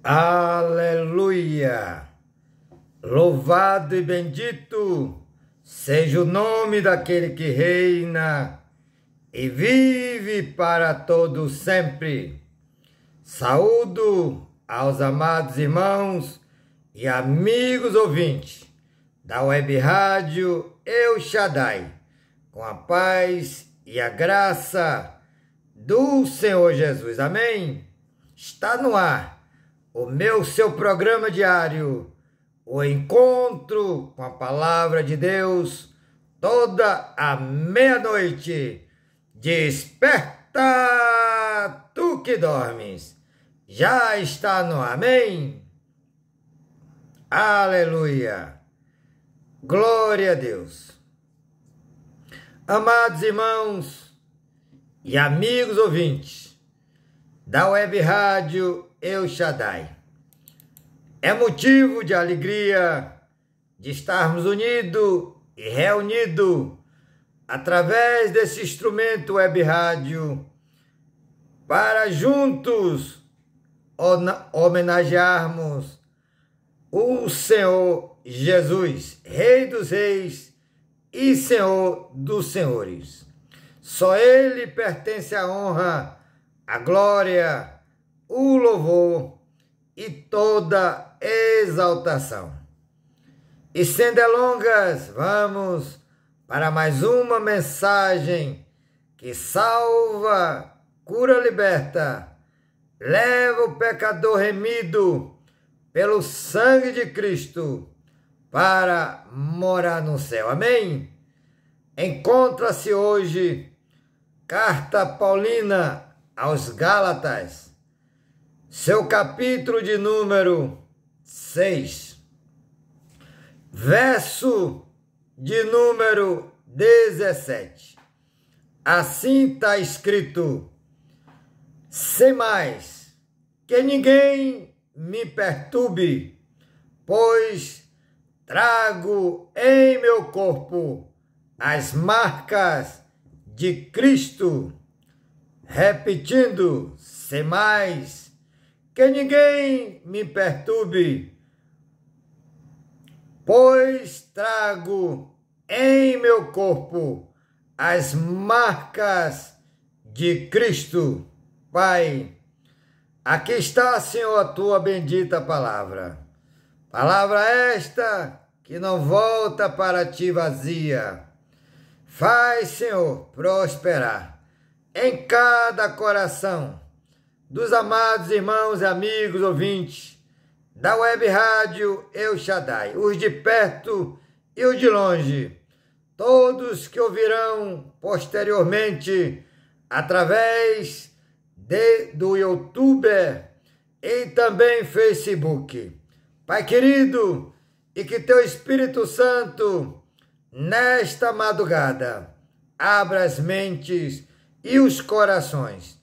Aleluia! Louvado e bendito seja o nome daquele que reina e vive para todo sempre. Saúdo aos amados irmãos e amigos ouvintes da Web Rádio El Shaddai, com a paz e a graça do Senhor Jesus. Amém? Está no ar o seu programa diário, o encontro com a palavra de Deus, toda a meia-noite. Desperta, tu que dormes, já está no ar. Amém? Aleluia! Glória a Deus! Amados irmãos e amigos ouvintes da Web Rádio El Shaddai, é motivo de alegria de estarmos unidos e reunidos através desse instrumento Web Rádio para juntos homenagearmos o Senhor Jesus, Rei dos Reis e Senhor dos Senhores. Só Ele pertence a honra, a glória, o louvor e toda exaltação. E sem delongas, vamos para mais uma mensagem que salva, cura, liberta, leva o pecador remido pelo sangue de Cristo para morar no céu. Amém? Encontra-se hoje Carta Paulina aos Gálatas, seu capítulo de número 6, verso de número 17. Assim está escrito: sem mais que ninguém me perturbe, pois trago em meu corpo as marcas de Cristo. Repetindo, sem mais que ninguém me perturbe, pois trago em meu corpo as marcas de Cristo. Pai, aqui está, Senhor, a tua bendita palavra. Palavra esta que não volta para ti vazia. Faz, Senhor, prosperar em cada coração dos amados irmãos, amigos, ouvintes da Web Rádio El Shaddai, os de perto e os de longe, todos que ouvirão posteriormente através do YouTube e também Facebook. Pai querido, e que teu Espírito Santo nesta madrugada abra as mentes e os corações.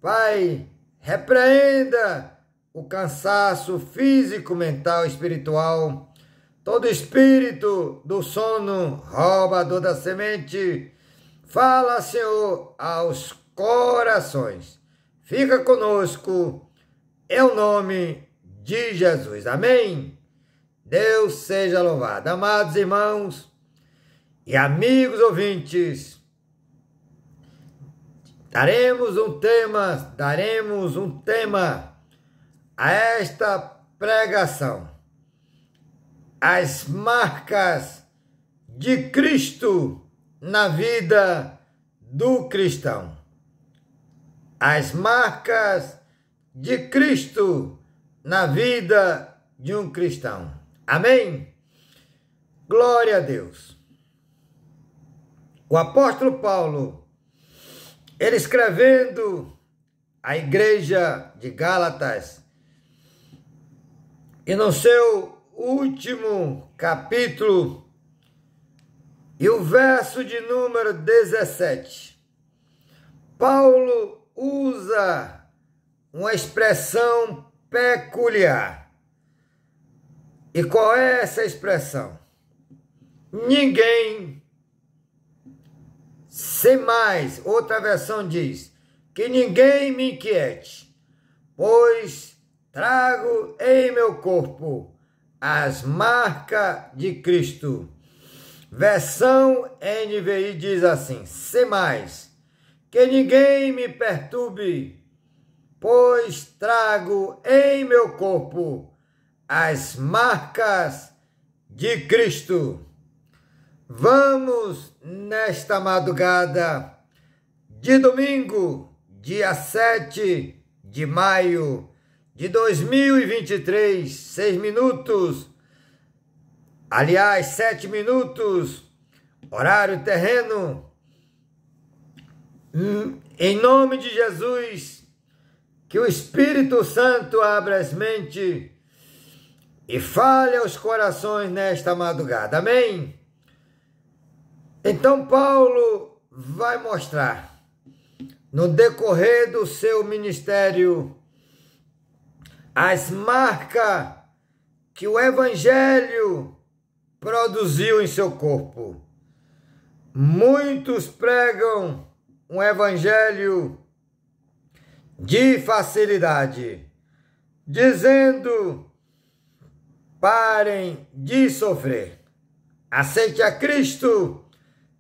Pai, repreenda o cansaço físico, mental, espiritual, todo espírito do sono, roubador da semente. Fala, Senhor, aos corações. Fica conosco, em nome de Jesus. Amém? Deus seja louvado. Amados irmãos e amigos ouvintes, daremos um tema a esta pregação: as marcas de Cristo na vida do cristão. As marcas de Cristo na vida de um cristão. Amém? Glória a Deus. O apóstolo Paulo, ele escrevendo à igreja de Gálatas, e no seu último capítulo, e o verso de número 17, Paulo usa uma expressão peculiar. E qual é essa expressão? Ninguém, sem mais. Outra versão diz: que ninguém me inquiete, pois trago em meu corpo as marcas de Cristo. Versão NVI diz assim: sem mais, que ninguém me perturbe, pois trago em meu corpo as marcas de Cristo. Vamos nesta madrugada de domingo, dia 7 de maio de 2023, 6 minutos, aliás, 7 minutos, horário terreno. Em nome de Jesus, que o Espírito Santo abra as mentes e fale aos corações nesta madrugada. Amém? Então Paulo vai mostrar, no decorrer do seu ministério, as marcas que o Evangelho produziu em seu corpo. Muitos pregam um Evangelho de facilidade, dizendo: parem de sofrer, aceite a Cristo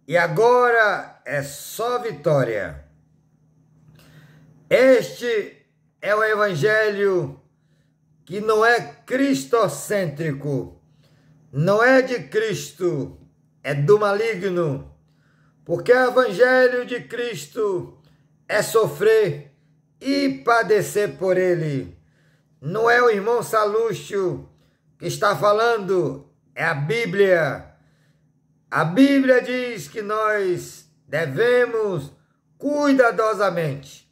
e agora é só vitória. Este é o Evangelho que não é cristocêntrico, não é de Cristo, é do maligno, porque o Evangelho de Cristo é sofrer e padecer por ele. Não é o irmão Salúcio que está falando, é a Bíblia. A Bíblia diz que nós devemos cuidadosamente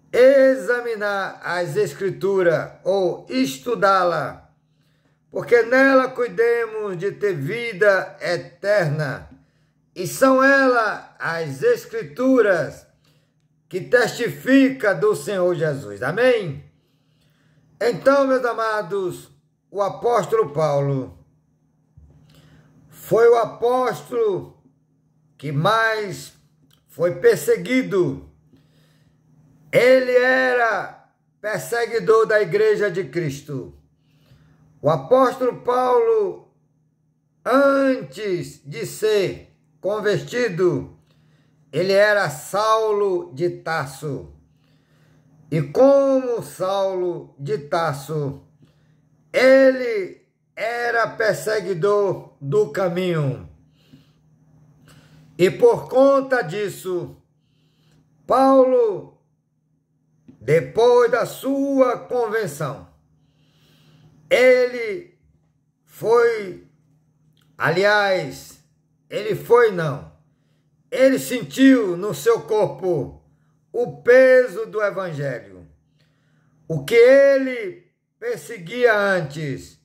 examinar as Escrituras ou estudá-la, porque nela cuidemos de ter vida eterna. E são elas as Escrituras que testificam do Senhor Jesus. Amém? Então, meus amados, o apóstolo Paulo foi o apóstolo que mais foi perseguido. Ele era perseguidor da Igreja de Cristo. O apóstolo Paulo, antes de ser convertido, ele era Saulo de Tarso. E como Saulo de Tarso, ele era perseguidor do caminho. E por conta disso, Paulo, depois da sua conversão, ele sentiu no seu corpo o peso do Evangelho. O que ele perseguia antes,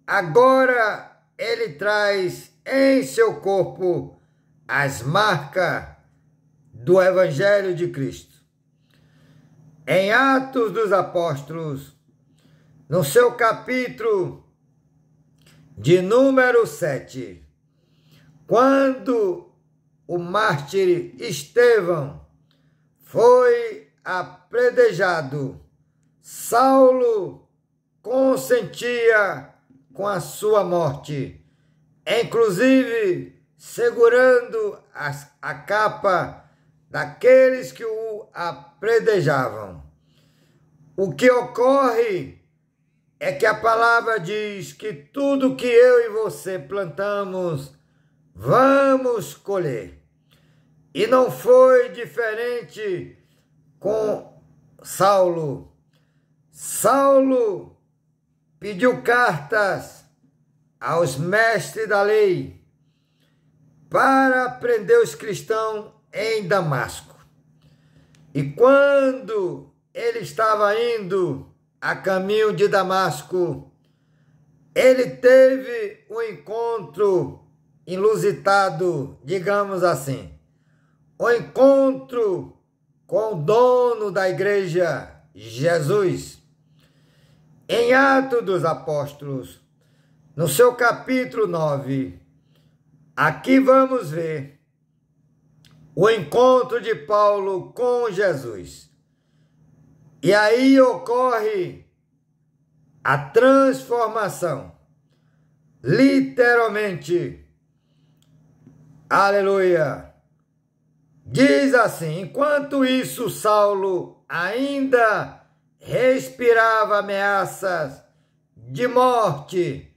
agora ele traz em seu corpo as marcas do Evangelho de Cristo. Em Atos dos Apóstolos, no seu capítulo de número 7, quando o mártir Estevão foi apedrejado, Saulo consentia com a sua morte, inclusive segurando a capa daqueles que o apedrejavam. O que ocorre é que a palavra diz que tudo que eu e você plantamos, vamos colher. E não foi diferente com Saulo. Saulo pediu cartas aos mestres da lei para prender os cristãos em Damasco. E quando ele estava indo a caminho de Damasco, ele teve um encontro inusitado, digamos assim, um encontro com o dono da igreja, Jesus. Em Atos dos Apóstolos, no seu capítulo 9, aqui vamos ver o encontro de Paulo com Jesus. E aí ocorre a transformação. Literalmente. Aleluia. Diz assim: enquanto isso, Saulo ainda respirava ameaças de morte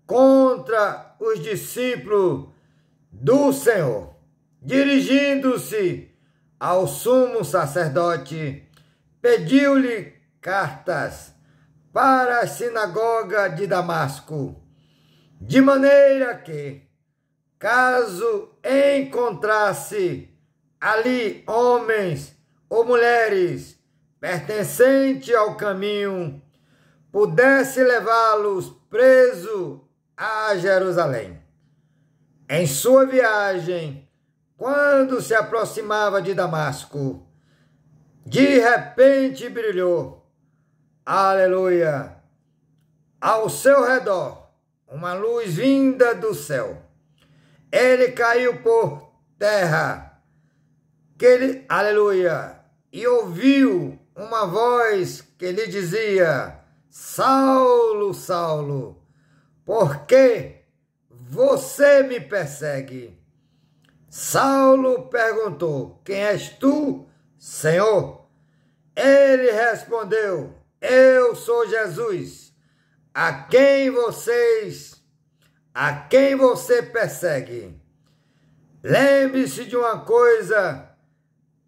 contra os discípulos do Senhor. Dirigindo-se ao sumo sacerdote, pediu-lhe cartas para a sinagoga de Damasco, de maneira que, caso encontrasse ali homens ou mulheres pertencentes ao caminho, pudesse levá-los preso a Jerusalém. Em sua viagem, quando se aproximava de Damasco, de repente brilhou, aleluia, ao seu redor uma luz vinda do céu. Ele caiu por terra, aleluia, e ouviu uma voz que lhe dizia: Saulo, Saulo, por que você me persegue? Saulo perguntou: quem és tu, Senhor? Ele respondeu: eu sou Jesus, a quem você persegue. Lembre-se de uma coisa: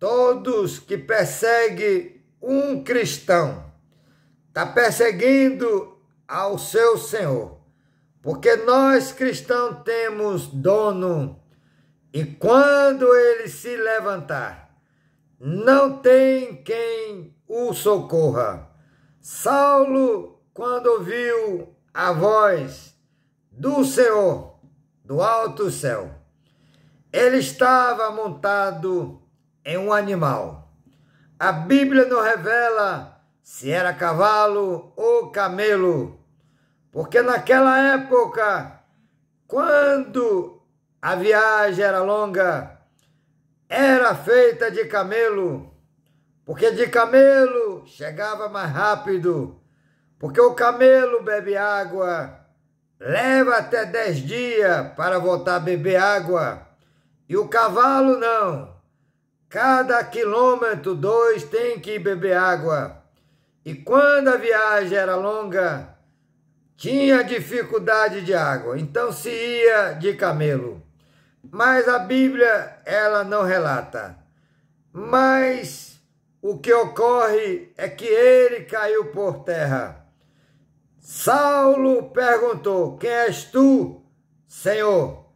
todos que perseguem um cristão está perseguindo ao seu Senhor, porque nós cristãos temos dono, e quando ele se levantar, não tem quem o socorra. Saulo, quando ouviu a voz do Senhor do alto céu, ele estava montado em um animal. A Bíblia não revela se era cavalo ou camelo, porque naquela época, quando a viagem era longa, era feita de camelo, porque de camelo chegava mais rápido, porque o camelo bebe água, leva até 10 dias para voltar a beber água, e o cavalo não. Cada quilômetro, 2 tem que beber água. E quando a viagem era longa, tinha dificuldade de água, então se ia de camelo. Mas a Bíblia, ela não relata. Mas o que ocorre é que ele caiu por terra. Saulo perguntou: quem és tu, Senhor?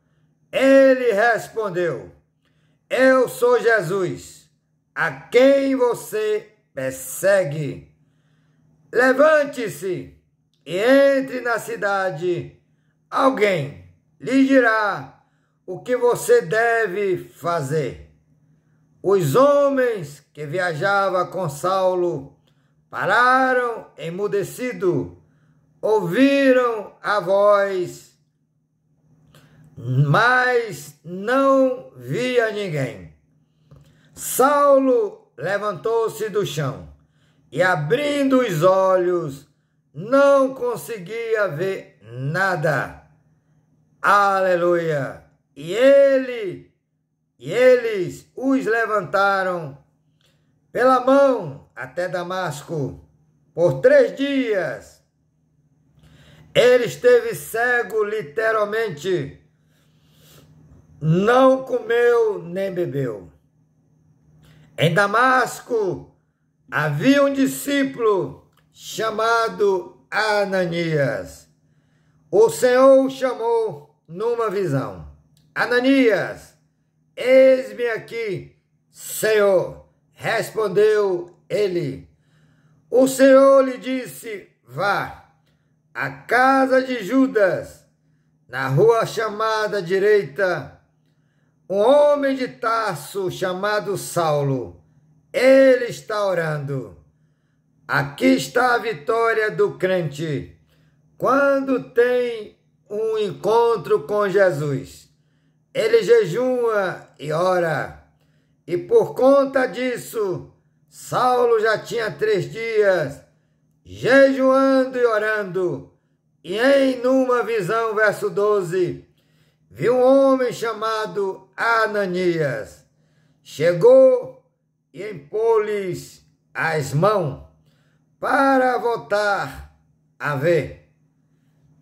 Ele respondeu: eu sou Jesus, a quem você persegue. Levante-se e entre na cidade. Alguém lhe dirá o que você deve fazer. Os homens que viajavam com Saulo pararam emudecidos, ouviram a voz, mas não via ninguém. Saulo levantou-se do chão e, abrindo os olhos, não conseguia ver nada. Aleluia! E eles os levantaram pela mão até Damasco. Por 3 dias, ele esteve cego, literalmente. Não comeu nem bebeu. Em Damasco havia um discípulo chamado Ananias. O Senhor o chamou numa visão: Ananias, eis-me aqui, Senhor. Respondeu ele. O Senhor lhe disse: vá à casa de Judas, na rua chamada direita, um homem de Tarso chamado Saulo. Ele está orando. Aqui está a vitória do crente quando tem um encontro com Jesus. Ele jejua e ora. E por conta disso, Saulo já tinha 3 dias jejuando e orando, e em numa visão, verso 12, viu um homem chamado Ananias. Chegou e impôs-lhes as mãos para voltar a ver.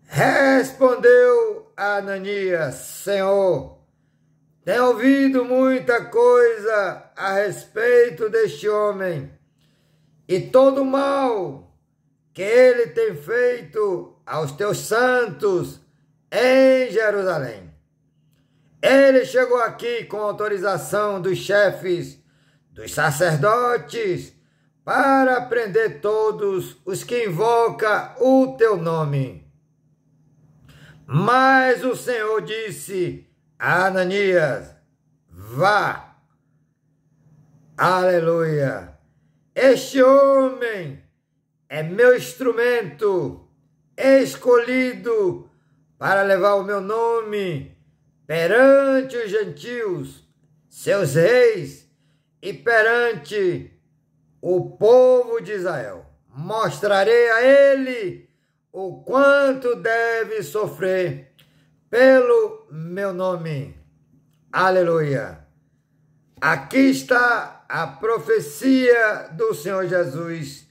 Respondeu Ananias: Senhor, tenho ouvido muita coisa a respeito deste homem e todo o mal que ele tem feito aos teus santos em Jerusalém. Ele chegou aqui com autorização dos chefes, dos sacerdotes, para prender todos os que invocam o teu nome. Mas o Senhor disse a Ananias: vá. Aleluia. Este homem é meu instrumento escolhido para levar o meu nome perante os gentios, seus reis, e perante o povo de Israel. Mostrarei a ele o quanto deve sofrer pelo meu nome. Aleluia. Aqui está a profecia do Senhor Jesus,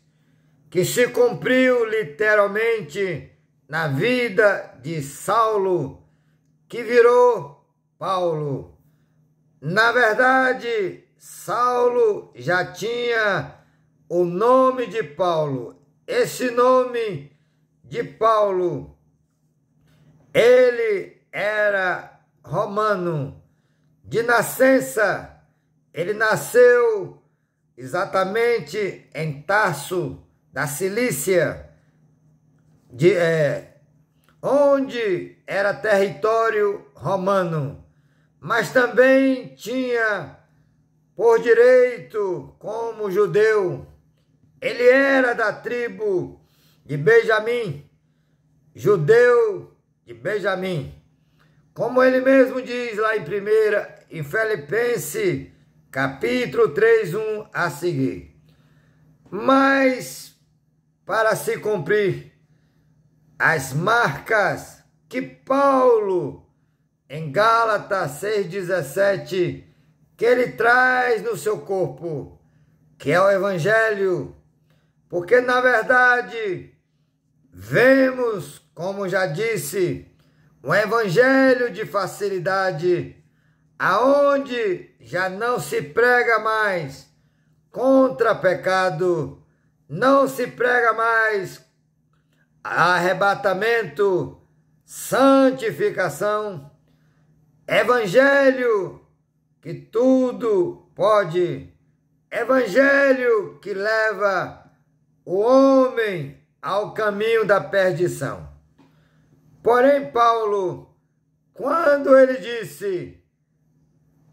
que se cumpriu literalmente na vida de Saulo, que virou Paulo. Na verdade, Saulo já tinha o nome de Paulo. Esse nome de Paulo, ele era romano de nascença. Ele nasceu exatamente em Tarso, da Cilícia, onde era território romano, mas também tinha por direito como judeu. Ele era da tribo de Benjamim, judeu de Benjamim. Como ele mesmo diz lá em Filipenses, capítulo 3, 1 a seguir. Mas, para se cumprir as marcas que Paulo, em Gálatas 6,17, que ele traz no seu corpo, que é o Evangelho, porque na verdade vemos, como já disse, um Evangelho de facilidade, aonde já não se prega mais contra pecado, não se prega mais arrebatamento, santificação, Evangelho que tudo pode, Evangelho que leva o homem ao caminho da perdição. Porém, Paulo, quando ele disse: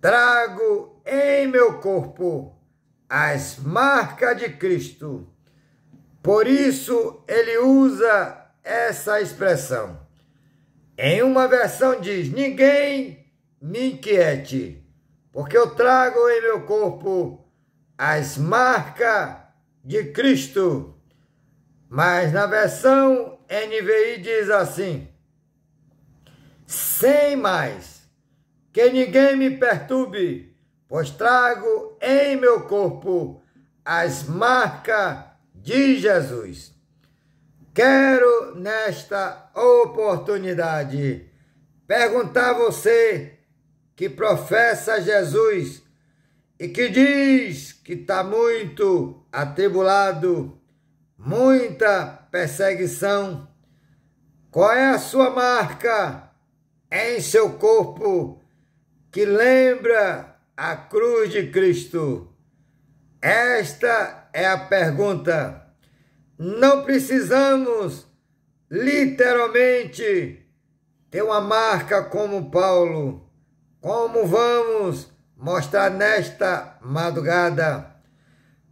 trago em meu corpo as marcas de Cristo, por isso ele usa essa expressão. Em uma versão diz: ninguém me inquiete, porque eu trago em meu corpo as marcas de Cristo. Mas na versão NVI diz assim: sem mais que ninguém me perturbe, pois trago em meu corpo as marcas de Jesus. Quero, nesta oportunidade, perguntar a você que professa Jesus e que diz que está muito atribulado, muita perseguição, qual é a sua marca em seu corpo que lembra a cruz de Cristo? Esta é a pergunta. Não precisamos literalmente ter uma marca como Paulo, como vamos mostrar nesta madrugada.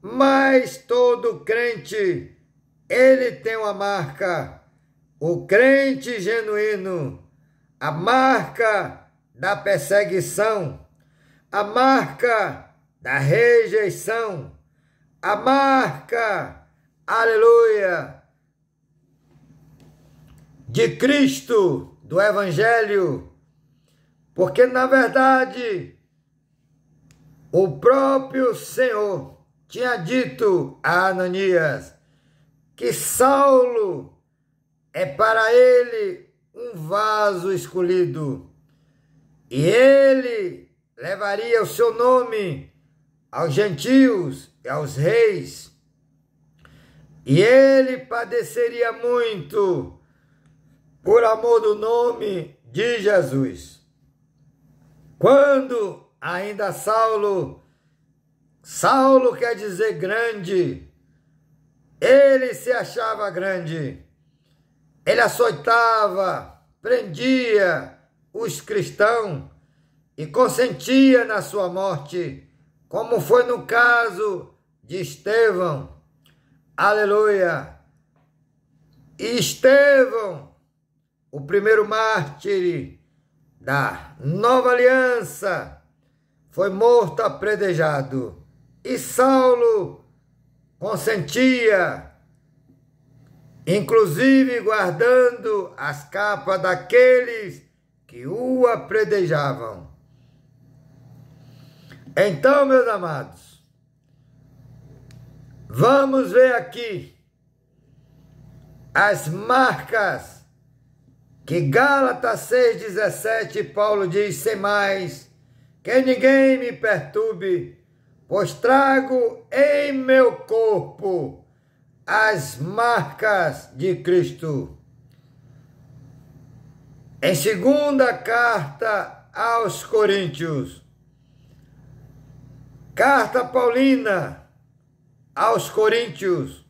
Mas todo crente, ele tem uma marca. O crente genuíno, a marca da perseguição, a marca da rejeição, a marca, aleluia, de Cristo, do Evangelho, porque na verdade o próprio Senhor tinha dito a Ananias que Saulo é para ele um vaso escolhido e ele levaria o seu nome aos gentios e aos reis, e ele padeceria muito por amor do nome de Jesus. Quando ainda Saulo quer dizer grande, ele se achava grande, ele açoitava, prendia os cristãos e consentia na sua morte, como foi no caso de Estevão. Aleluia! E Estevão, o primeiro mártir da nova aliança, foi morto apredejado. E Saulo consentia, inclusive guardando as capas daqueles que o apredejavam. Então, meus amados, vamos ver aqui as marcas que Gálatas 6,17 Paulo diz: sem mais, que ninguém me perturbe, pois trago em meu corpo as marcas de Cristo. Em segunda carta aos Coríntios, carta paulina aos Coríntios,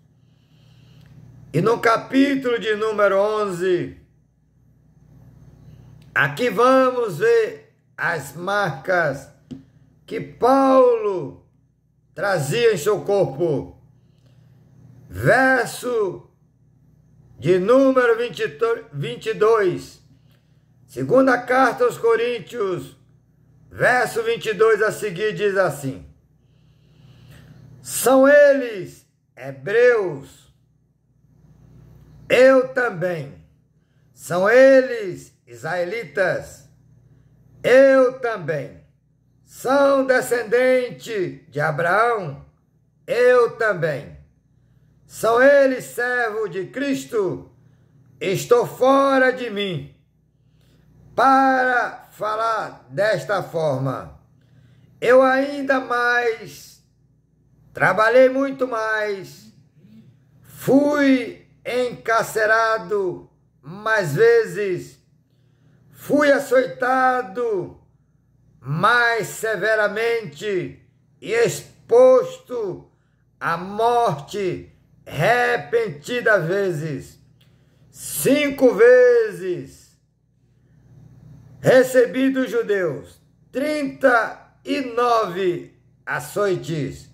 e no capítulo de número 11, aqui vamos ver as marcas que Paulo trazia em seu corpo. Verso de número 22, segunda carta aos Coríntios, verso 22 a seguir diz assim: são eles hebreus, eu também. São eles israelitas, eu também. São descendente de Abraão, eu também. São eles servos de Cristo, estou fora de mim para falar desta forma. Eu ainda mais, trabalhei muito mais, fui encarcerado mais vezes, fui açoitado mais severamente e exposto à morte repetidas vezes. 5 vezes recebi dos judeus 39 açoites.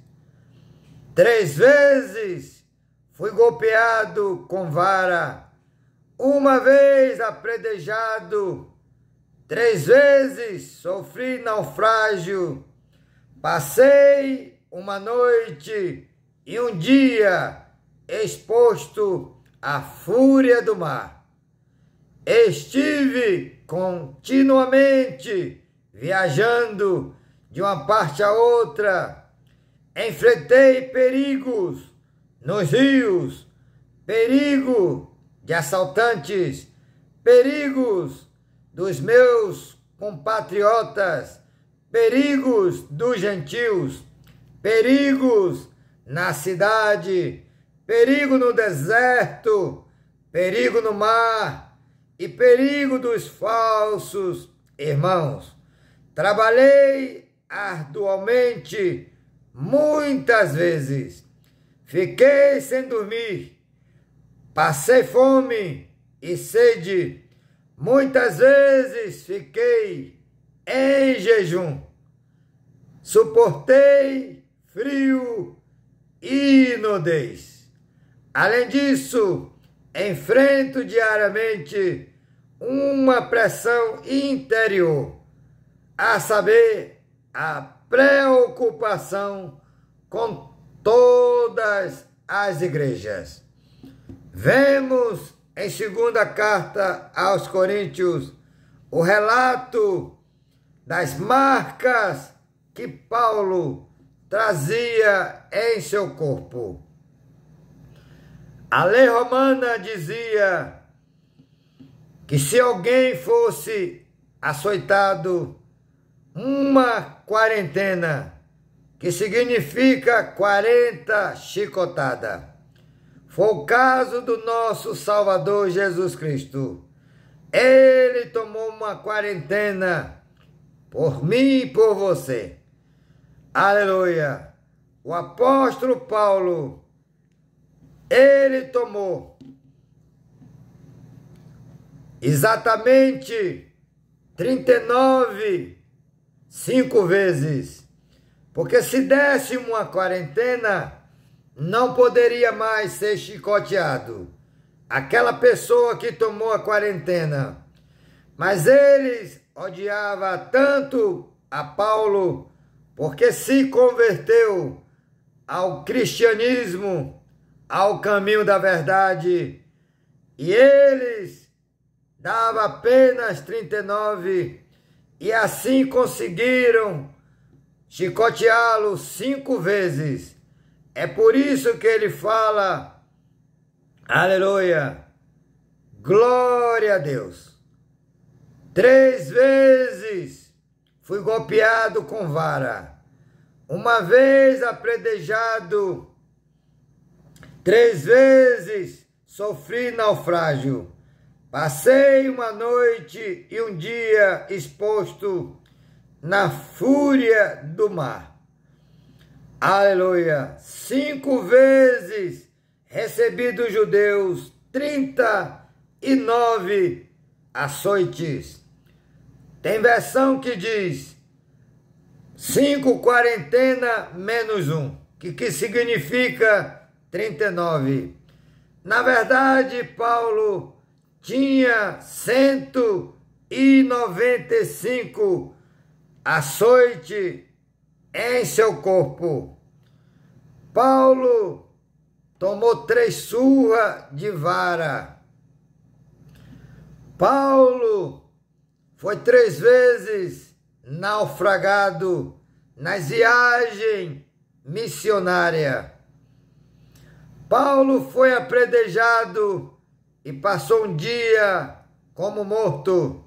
3 vezes fui golpeado com vara. 1 vez apredejado. 3 vezes sofri naufrágio. Passei uma noite e um dia exposto à fúria do mar. Estive continuamente viajando de uma parte a outra. Enfrentei perigos nos rios, perigo de assaltantes, perigos dos meus compatriotas, perigos dos gentios, perigos na cidade, perigo no deserto, perigo no mar e perigo dos falsos irmãos. Trabalhei arduamente muitas vezes, fiquei sem dormir, passei fome e sede, muitas vezes fiquei em jejum, suportei frio e nudez. Além disso, enfrento diariamente uma pressão interior, a saber, a preocupação com todas as igrejas. Vemos em segunda carta aos Coríntios, o relato das marcas que Paulo trazia em seu corpo. A lei romana dizia que se alguém fosse açoitado, uma quarentena, que significa 40 chicotadas. Foi o caso do nosso Salvador Jesus Cristo. Ele tomou uma quarentena por mim e por você. Aleluia! O apóstolo Paulo, ele tomou exatamente 39, 5 vezes. Porque se desse uma quarentena, não poderia mais ser chicoteado. Aquela pessoa que tomou a quarentena. Mas eles odiavam tanto a Paulo, porque se converteu ao cristianismo, ao caminho da verdade, e eles davam apenas 39, e assim conseguiram chicoteá-lo 5 vezes. É por isso que ele fala, aleluia, glória a Deus. 3 vezes fui golpeado com vara, uma vez apredejado, 3 vezes sofri naufrágio, passei uma noite e um dia exposto na fúria do mar. Aleluia! 5 vezes recebi dos judeus 39 açoites. Tem versão que diz 5 quarentena menos 1, que significa 39. Na verdade, Paulo tinha 195 açoites em seu corpo. Paulo tomou 3 surras de vara. Paulo foi 3 vezes naufragado nas viagens missionárias. Paulo foi apredejado e passou um dia como morto.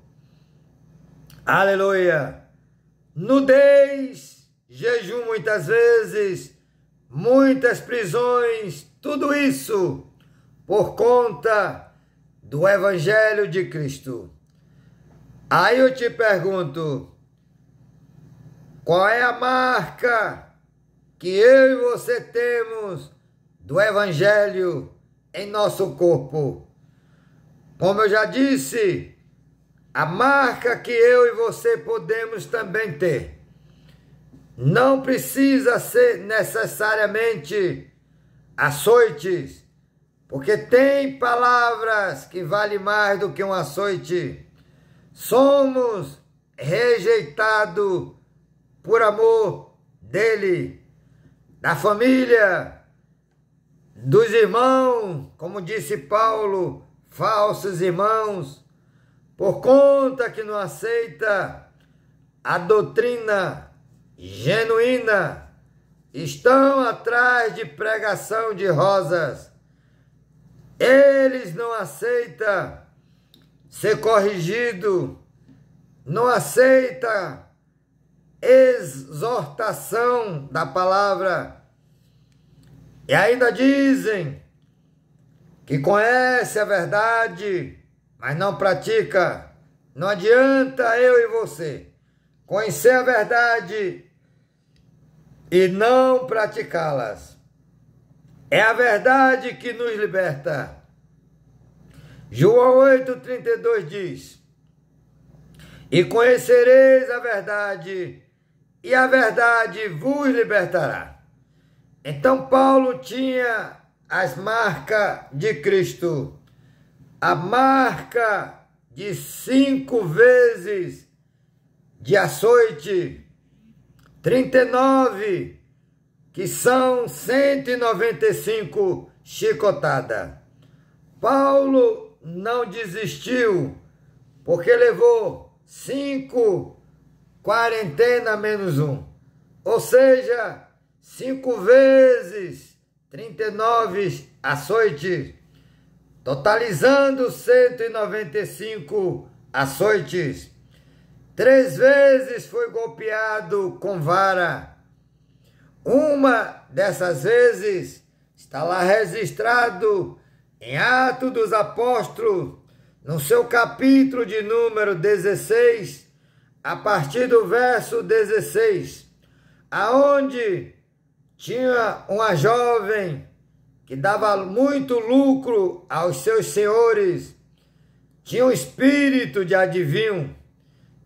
Aleluia! Nudez, jejum muitas vezes, muitas prisões, tudo isso por conta do Evangelho de Cristo. Aí eu te pergunto, qual é a marca que eu e você temos do Evangelho em nosso corpo? Como eu já disse, a marca que eu e você podemos também ter não precisa ser necessariamente açoites, porque tem palavras que valem mais do que um açoite. Somos rejeitados por amor dele, da família, dos irmãos, como disse Paulo, falsos irmãos, por conta que não aceita a doutrina genuína, estão atrás de pregação de rosas. Eles não aceitam ser corrigido, não aceita exortação da palavra. E ainda dizem que conhece a verdade, mas não pratica. Não adianta eu e você conhecer a verdade e não praticá-las. É a verdade que nos liberta. João 8,32 diz: e conhecereis a verdade, e a verdade vos libertará. Então Paulo tinha as marcas de Cristo, a marca de 5 vezes de açoite, 39, que são 195 chicotadas. Paulo não desistiu, porque levou 5 quarentena menos 1, ou seja, 5 vezes 39 açoites, totalizando 195 açoites. 3 vezes foi golpeado com vara. Uma dessas vezes está lá registrado em Atos dos Apóstolos, no seu capítulo de número 16, a partir do verso 16, aonde tinha uma jovem que dava muito lucro aos seus senhores, tinha um espírito de adivinho,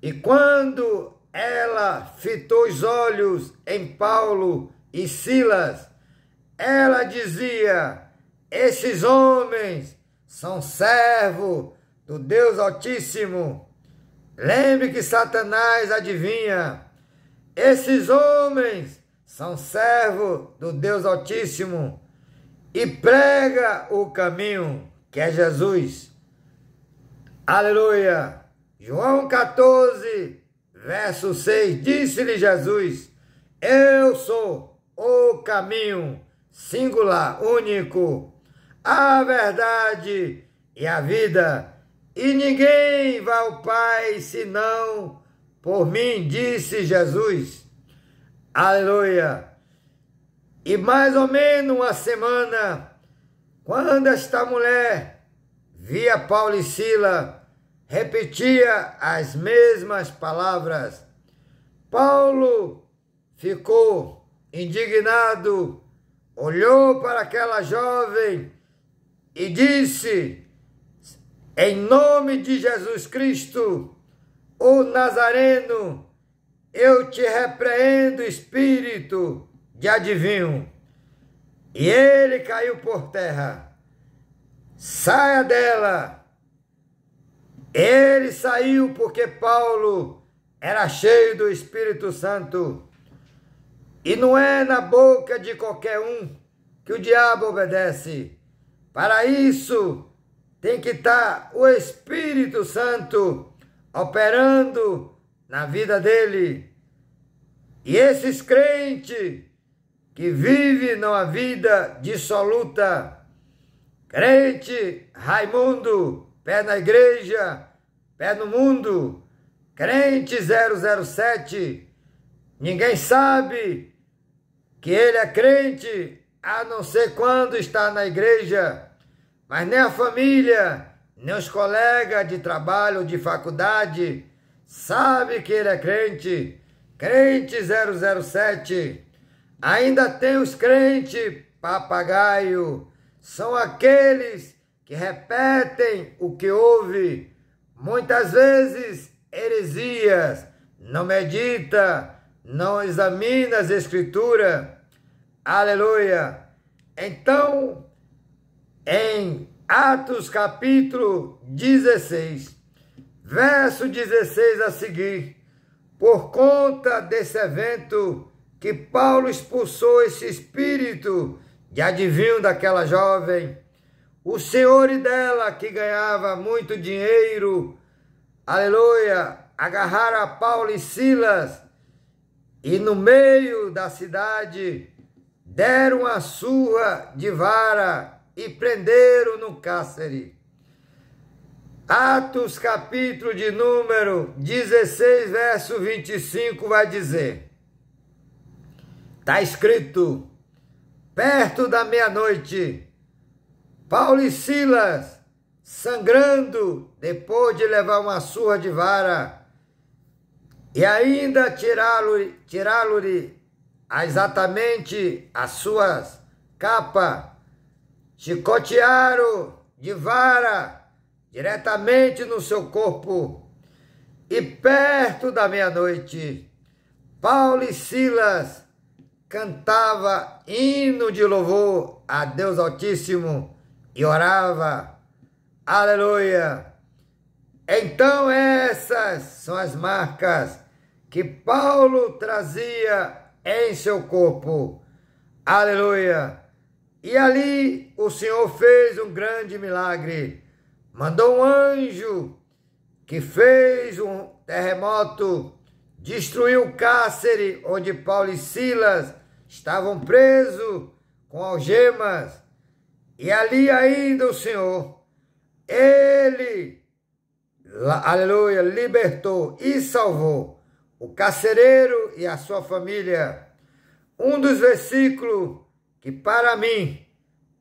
e quando ela fitou os olhos em Paulo e Silas, ela dizia: esses homens são servos do Deus Altíssimo. Lembre que Satanás adivinha. Esses homens são servos do Deus Altíssimo e prega o caminho, que é Jesus. Aleluia! João 14, verso 6, disse-lhe Jesus: eu sou o caminho, singular, único, a verdade e a vida, e ninguém vai ao Pai senão por mim, disse Jesus. Aleluia! E mais ou menos uma semana, quando esta mulher via Paulo e Silas, repetia as mesmas palavras, Paulo ficou indignado, olhou para aquela jovem e disse: em nome de Jesus Cristo, o Nazareno, eu te repreendo, espírito de adivinho. E ele caiu por terra. Saia dela. Ele saiu porque Paulo era cheio do Espírito Santo. E não é na boca de qualquer um que o diabo obedece. Para isso, tem que estar o Espírito Santo operando na vida dele. E esses crentes que vivem numa vida dissoluta, crente Raimundo, pé na igreja, pé no mundo, crente 007, ninguém sabe que ele é crente, a não ser quando está na igreja, mas nem a família, nem os colegas de trabalho, de faculdade, sabe que ele é crente, crente 007. Ainda tem os crentes papagaio, são aqueles que repetem o que ouve, muitas vezes heresias, não medita, não examina as escrituras. Aleluia! Então, em Atos capítulo 16, verso 16 a seguir, por conta desse evento que Paulo expulsou esse espírito de adivinho daquela jovem, o senhor dela, que ganhava muito dinheiro, aleluia, agarraram a Paulo e Silas e no meio da cidade deram uma surra de vara e prenderam no cárcere. Atos capítulo de número 16, verso 25 vai dizer, está escrito: perto da meia-noite, Paulo e Silas, sangrando, depois de levar uma surra de vara, e ainda tirá-lo-lhe exatamente as suas capas, chicotearam de vara diretamente no seu corpo. E perto da meia-noite, Paulo e Silas cantava hino de louvor a Deus Altíssimo e orava. Aleluia! Então essas são as marcas que Paulo trazia em seu corpo. Aleluia! E ali o Senhor fez um grande milagre. mandou um anjo que fez um terremoto, destruiu o cárcere onde Paulo e Silas estavam presos com algemas. E ali ainda o Senhor, Ele, aleluia, libertou e salvou o carcereiro e a sua família. Um dos versículos que para mim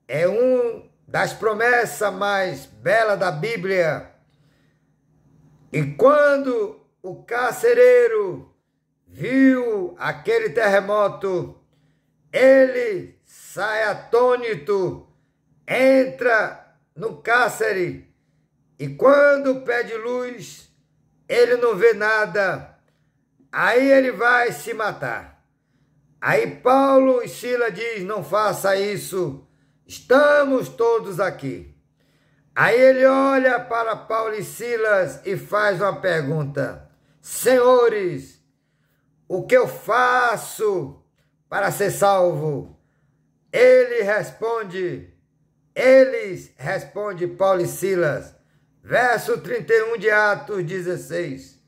é um das promessas mais belas da Bíblia. E quando o carcereiro viu aquele terremoto, ele sai atônito, entra no cárcere e quando pede luz, ele não vê nada. Aí ele vai se matar. Aí Paulo e Silas diz: não faça isso, estamos todos aqui. Aí ele olha para Paulo e Silas e faz uma pergunta: senhores, o que eu faço para ser salvo? Eles respondem Paulo e Silas, verso 31 de Atos 16.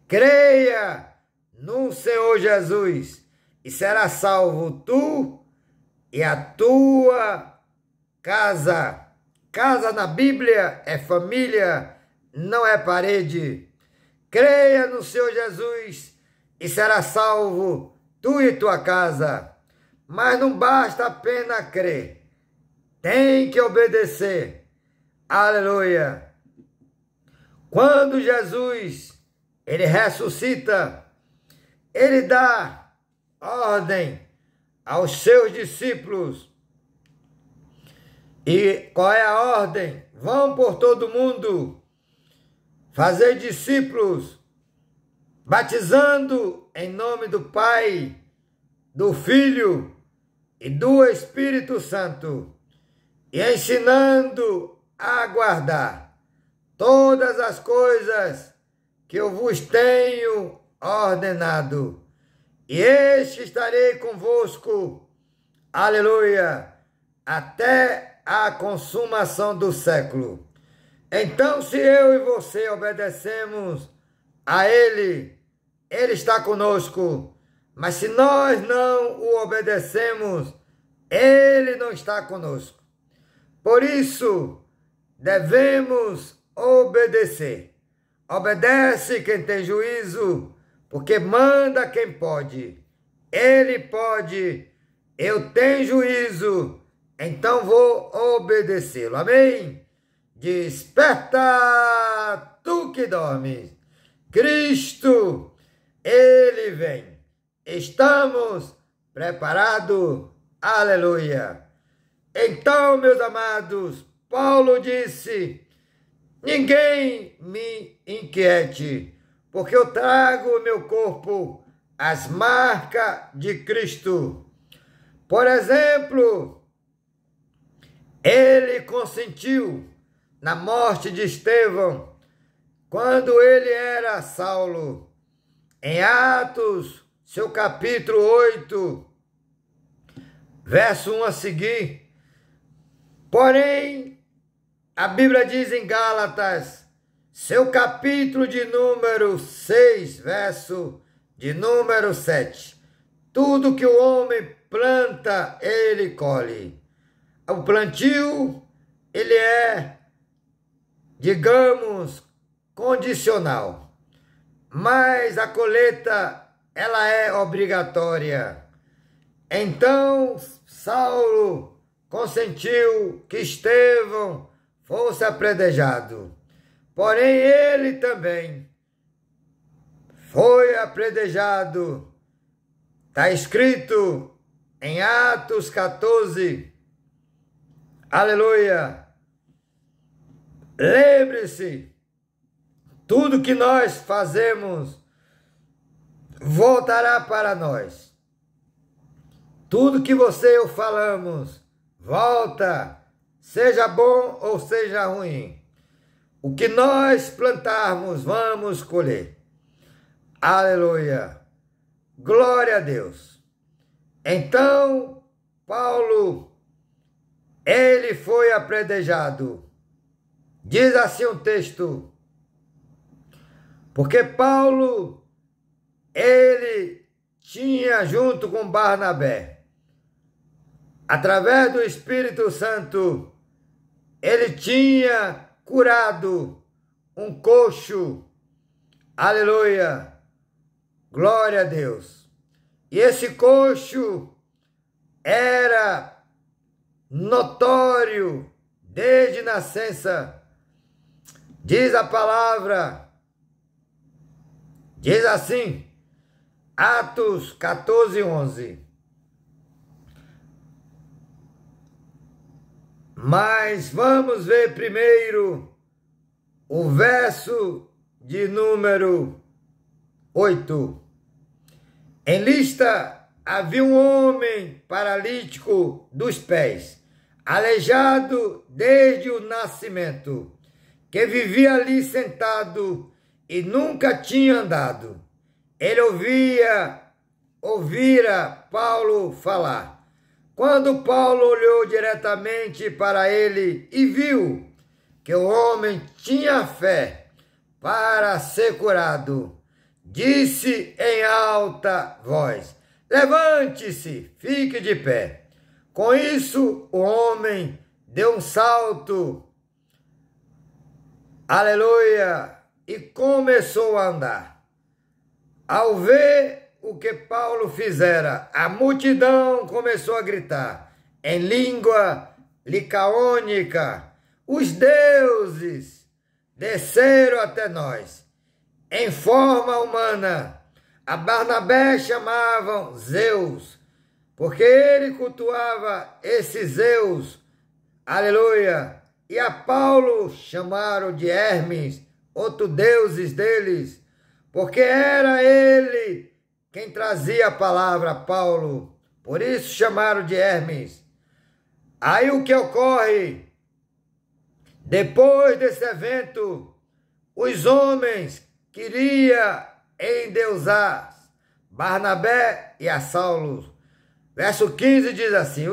Creia no Senhor Jesus e será salvo tu e a tua casa. Casa na Bíblia é família, não é parede. Creia no Senhor Jesus e será salvo tu e tua casa. Mas não basta apenas crer, tem que obedecer. Aleluia! Quando Jesus, ele ressuscita, ele dá ordem aos seus discípulos. E qual é a ordem? Vão por todo mundo, fazer discípulos, batizando em nome do Pai, do Filho e do Espírito Santo, e ensinando a guardar todas as coisas que eu vos tenho ordenado. E eis que estarei convosco, aleluia, até a consumação do século. Então, se eu e você obedecemos a Ele, Ele está conosco. Mas se nós não o obedecemos, Ele não está conosco. Por isso, devemos obedecer. Obedece quem tem juízo, porque manda quem pode. Ele pode, eu tenho juízo, então vou obedecê-lo. Amém? Desperta, tu que dormes. Cristo, Ele vem. Estamos preparados. Aleluia. Então, meus amados, Paulo disse: ninguém me inquiete, porque eu trago o meu corpo as marcas de Cristo. Por exemplo, ele consentiu na morte de Estevão, quando ele era Saulo. Em Atos, seu capítulo 8, verso 1 a seguir. Porém, a Bíblia diz em Gálatas, seu capítulo de número 6, verso de número 7. Tudo que o homem planta, ele colhe. O plantio, ele é, digamos, condicional. Mas a colheita, ela é obrigatória. Então, Saulo consentiu que Estevão fosse apredejado. Porém, ele também foi apredejado. Está escrito em Atos 14. Aleluia. Lembre-se, tudo que nós fazemos voltará para nós. Tudo que você e eu falamos volta, seja bom ou seja ruim. O que nós plantarmos, vamos colher. Aleluia. Glória a Deus. Então, Paulo, ele foi apredejado. Diz assim o texto: porque Paulo, ele tinha junto com Barnabé, através do Espírito Santo, ele tinha curado um coxo. Aleluia! Glória a Deus! E esse coxo era notório desde nascença. Diz a palavra, diz assim, Atos 14:11. Mas vamos ver primeiro o verso de número 8. Em Listra havia um homem paralítico dos pés, aleijado desde o nascimento, que vivia ali sentado e nunca tinha andado. Ele ouvira Paulo falar. Quando Paulo olhou diretamente para ele e viu que o homem tinha fé para ser curado, disse em alta voz: levante-se, fique de pé. Com isso, o homem deu um salto, aleluia, e começou a andar. Ao ver o que Paulo fizera, a multidão começou a gritar em língua licaônica: os deuses desceram até nós em forma humana. A Barnabé chamavam Zeus, porque ele cultuava esse Zeus, aleluia. E a Paulo chamaram de Hermes, outro deuses deles, porque era ele quem trazia a palavra a Paulo, por isso chamaram de Hermes. Aí o que ocorre? Depois desse evento, os homens queriam endeusar Barnabé e a Saulo. Verso 15 diz assim,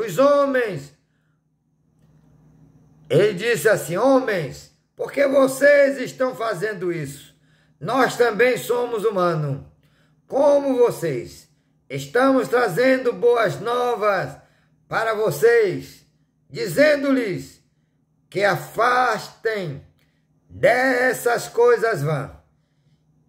ele disse assim: homens, por que vocês estão fazendo isso? Nós também somos humanos, como vocês. Estamos trazendo boas novas para vocês, dizendo-lhes que afastem dessas coisas vãs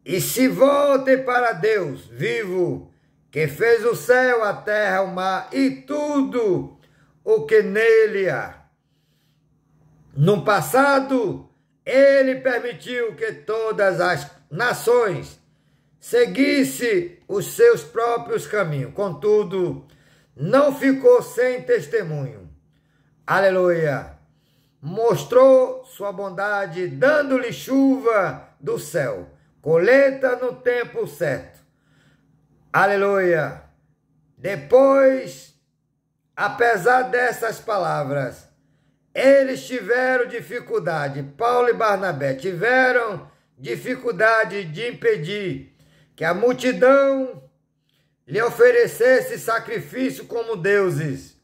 e se voltem para Deus vivo, que fez o céu, a terra, o mar e tudo o que nele há. No passado, ele permitiu que todas as nações seguissem os seus próprios caminhos. Contudo, não ficou sem testemunho. Aleluia! Mostrou sua bondade, dando-lhe chuva do céu, colheita no tempo certo. Aleluia! Depois, apesar dessas palavras, eles tiveram dificuldade, Paulo e Barnabé tiveram dificuldade de impedir que a multidão lhe oferecesse sacrifício como deuses.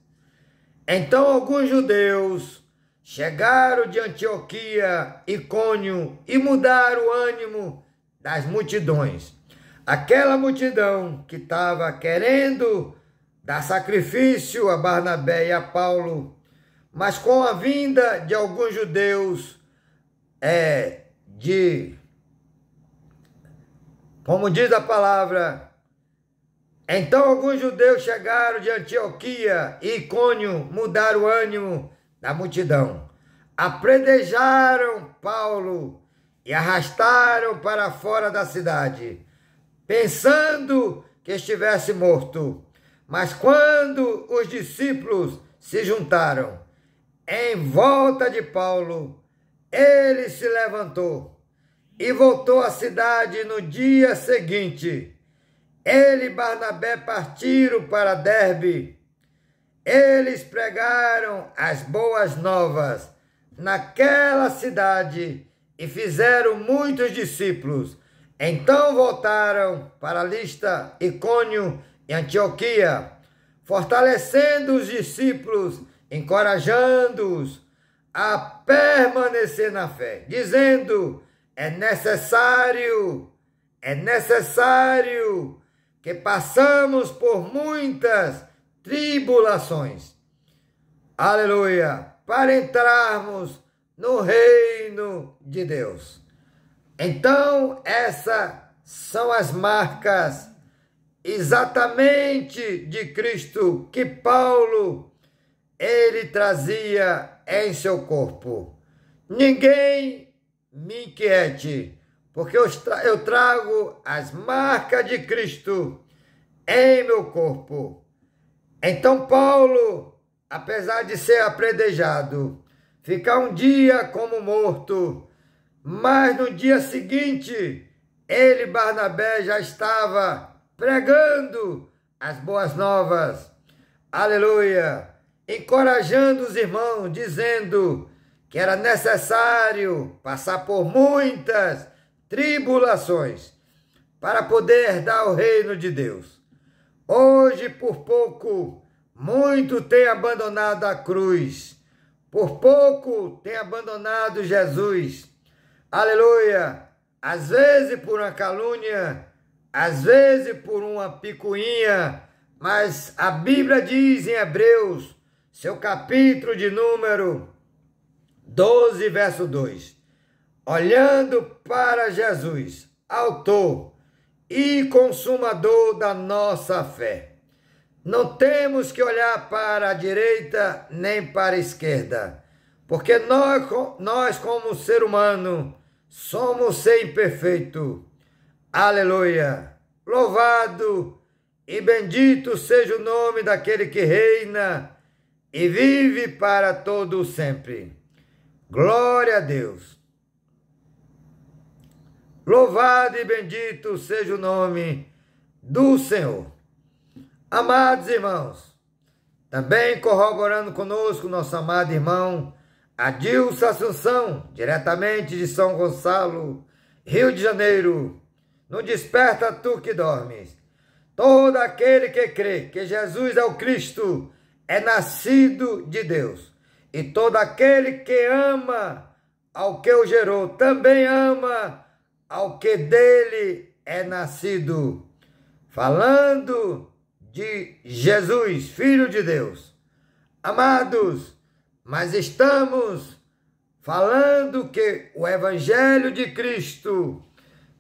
Então alguns judeus chegaram de Antioquia, Icônio, e mudaram o ânimo das multidões. Aquela multidão que estava querendo dar sacrifício a Barnabé e a Paulo, mas com a vinda de alguns judeus, como diz a palavra, então alguns judeus chegaram de Antioquia e Icônio, mudaram o ânimo da multidão, apredejaram Paulo e arrastaram para fora da cidade, pensando que estivesse morto. Mas quando os discípulos se juntaram em volta de Paulo, ele se levantou e voltou à cidade no dia seguinte. Ele e Barnabé partiram para Derbe. Eles pregaram as boas novas naquela cidade e fizeram muitos discípulos. Então voltaram para Listra, Icônio e Antioquia, fortalecendo os discípulos, encorajando-os, a permanecer na fé, dizendo: é necessário que passamos por muitas tribulações. Aleluia! Para entrarmos no reino de Deus. Então, essas são as marcas exatamente de Cristo que Paulo, ele trazia em seu corpo. Ninguém me inquiete, porque eu trago as marcas de Cristo em meu corpo. Então Paulo, apesar de ser apredejado, ficar um dia como morto, mas no dia seguinte, ele, Barnabé, já estava pregando as boas novas. Aleluia! Encorajando os irmãos, dizendo que era necessário passar por muitas tribulações para poder herdar o reino de Deus. Hoje, por pouco, muito tem abandonado a cruz. Por pouco tem abandonado Jesus. Aleluia! Às vezes por uma calúnia, às vezes por uma picuinha, mas a Bíblia diz em Hebreus, seu capítulo de número 12, verso 2, olhando para Jesus, autor e consumador da nossa fé. Não temos que olhar para a direita nem para a esquerda, porque nós como ser humano, somos ser imperfeito. Aleluia! Louvado e bendito seja o nome daquele que reina e vive para todo sempre. Glória a Deus. Louvado e bendito seja o nome do Senhor. Amados irmãos, também corroborando conosco nosso amado irmão Adilson Assunção, diretamente de São Gonçalo, Rio de Janeiro. Não desperta tu que dormes. Todo aquele que crê que Jesus é o Cristo é nascido de Deus. E todo aquele que ama ao que o gerou também ama ao que dele é nascido. Falando de Jesus, Filho de Deus. Amados, mas estamos falando que o Evangelho de Cristo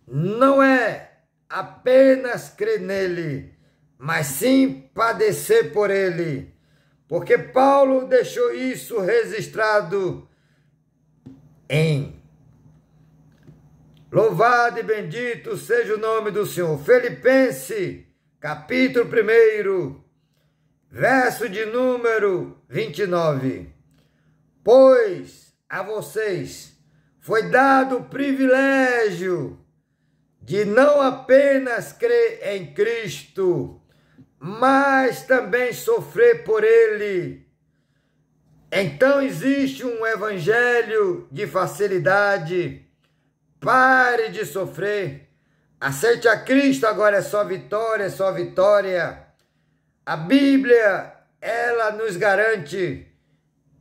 não é apenas crer nele, mas sim padecer por ele. Porque Paulo deixou isso registrado em louvado e bendito seja o nome do Senhor. Filipenses, capítulo 1, verso de número 29. Pois a vocês foi dado o privilégio de não apenas crer em Cristo, mas também sofrer por ele. Então existe um evangelho de facilidade. Pare de sofrer. Aceite a Cristo, agora é só vitória, é só vitória. A Bíblia, ela nos garante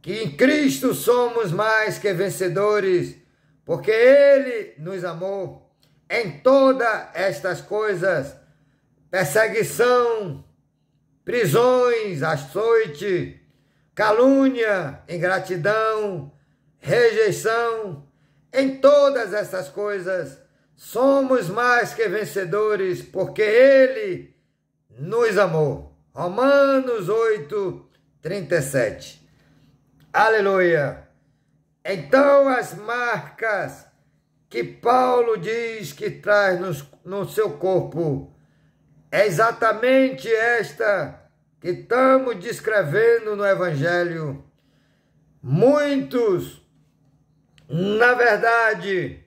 que em Cristo somos mais que vencedores, porque Ele nos amou. Em todas estas coisas, perseguição, prisões, açoite, calúnia, ingratidão, rejeição, em todas essas coisas, somos mais que vencedores, porque Ele nos amou. Romanos 8, 37. Aleluia! Então as marcas que Paulo diz que traz no seu corpo é exatamente esta que estamos descrevendo no Evangelho. Muitos, na verdade,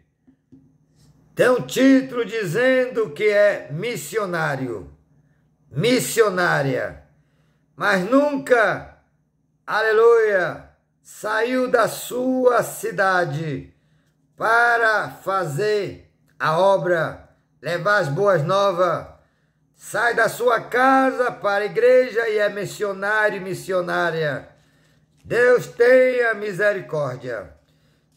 têm um título dizendo que é missionário, missionária, mas nunca, aleluia, saiu da sua cidade para fazer a obra, levar as boas novas. Sai da sua casa para a igreja e é missionário e missionária. Deus tenha misericórdia.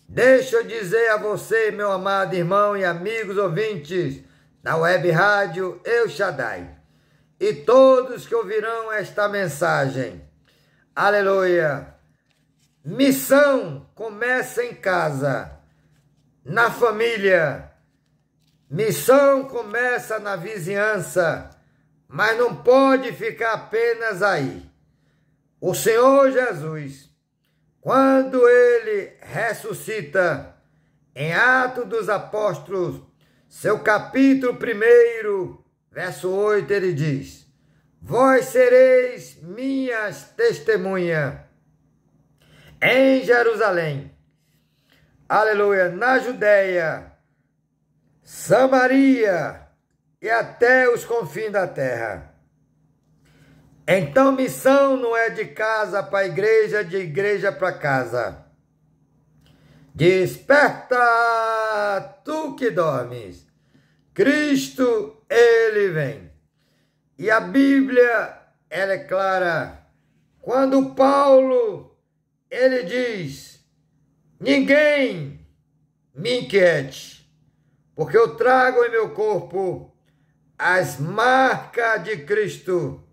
Deixa eu dizer a você, meu amado irmão e amigos ouvintes da Web Rádio El Shaddai, e todos que ouvirão esta mensagem. Aleluia! Missão começa em casa, na família. Missão começa na vizinhança, mas não pode ficar apenas aí. O Senhor Jesus, quando Ele ressuscita, em Atos dos Apóstolos, seu capítulo 1, verso 8, ele diz: vós sereis minhas testemunhas em Jerusalém, aleluia, na Judéia, Samaria e até os confins da terra. Então, missão não é de casa para igreja, de igreja para casa. Desperta, tu que dormes. Cristo, Ele vem. E a Bíblia, ela é clara. Quando Paulo, ele diz: ninguém me inquiete, porque eu trago em meu corpo as marcas de Cristo.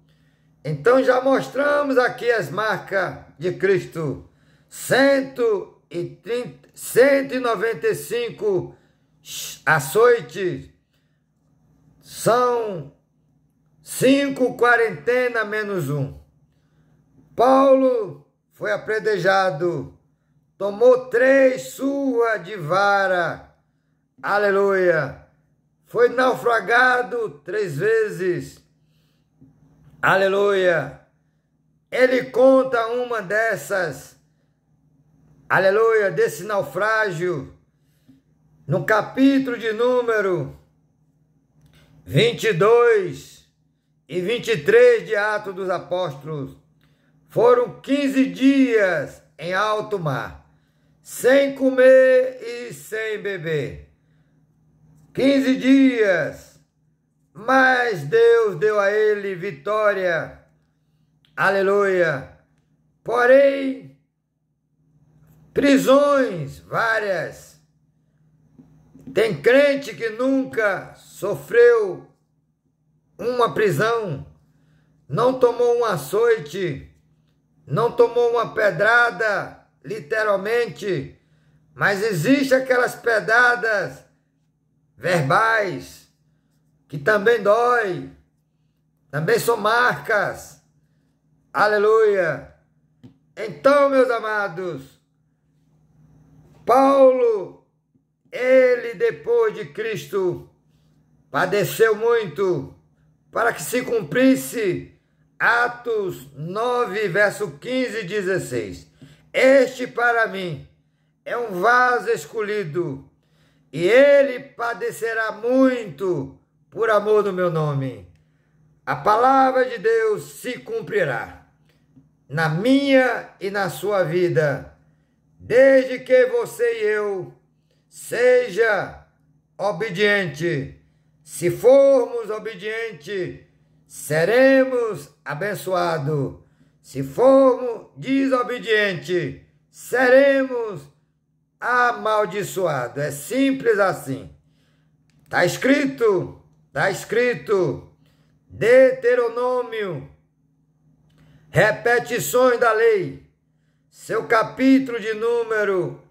Então já mostramos aqui as marcas de Cristo. 195 açoites. São 5 quarentena menos 1. Paulo foi apredejado. Tomou 3 surras de vara. Aleluia. Foi naufragado 3 vezes. Aleluia! Ele conta uma dessas, aleluia, desse naufrágio, no capítulo de número 22 e 23 de Atos dos Apóstolos. Foram 15 dias em alto mar, sem comer e sem beber. 15 dias. Mas Deus deu a ele vitória, aleluia. Porém, prisões várias. Tem crente que nunca sofreu uma prisão, não tomou um açoite, não tomou uma pedrada, literalmente, mas existe aquelas pedradas verbais, que também dói, também são marcas, aleluia. Então, meus amados, Paulo, ele depois de Cristo, padeceu muito, para que se cumprisse Atos 9, verso 15 e 16. Este para mim é um vaso escolhido, e ele padecerá muito, por amor do meu nome. A palavra de Deus se cumprirá na minha e na sua vida, desde que você e eu seja obediente. Se formos obedientes, seremos abençoados. Se formos desobedientes, seremos amaldiçoados. É simples assim. Está escrito. Está escrito, Deuteronômio, repetições da lei, seu capítulo de número